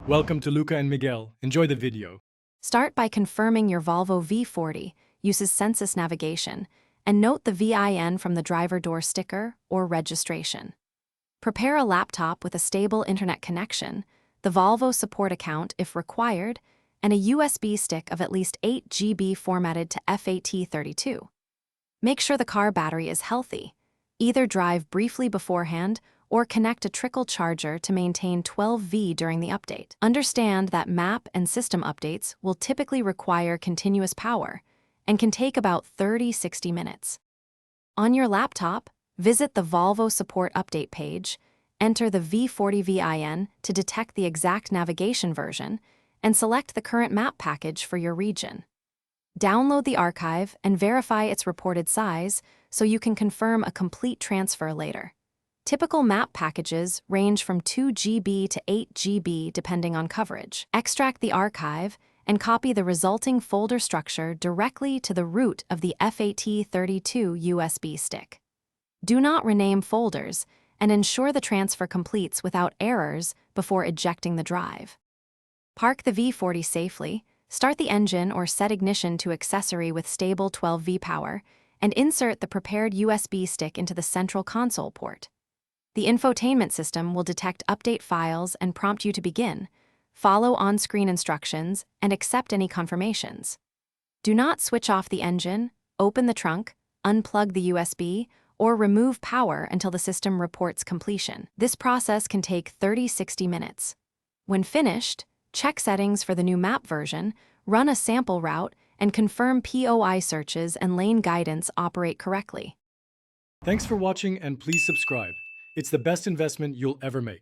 Welcome to Luca and Miguel. Enjoy the video. Start by confirming your Volvo V40 uses census navigation, and note the VIN from the driver door sticker or registration. Prepare a laptop with a stable internet connection, the Volvo support account if required, and a USB stick of at least 8 GB formatted to FAT32. Make sure the car battery is healthy. Either drive briefly beforehand or connect a trickle charger to maintain 12V during the update. Understand that map and system updates will typically require continuous power and can take about 30-60 minutes. On your laptop, visit the Volvo support update page, enter the V40 VIN to detect the exact navigation version, and select the current map package for your region. Download the archive and verify its reported size so you can confirm a complete transfer later. Typical map packages range from 2 GB to 8 GB depending on coverage. Extract the archive and copy the resulting folder structure directly to the root of the FAT32 USB stick. Do not rename folders and ensure the transfer completes without errors before ejecting the drive. Park the V40 safely, start the engine or set ignition to accessory with stable 12V power, and insert the prepared USB stick into the central console port. The infotainment system will detect update files and prompt you to begin. Follow on-screen instructions and accept any confirmations. Do not switch off the engine, open the trunk, unplug the USB, or remove power until the system reports completion. This process can take 30-60 minutes. When finished, check settings for the new map version, run a sample route, and confirm POI searches and lane guidance operate correctly. Thanks for watching and please subscribe. It's the best investment you'll ever make.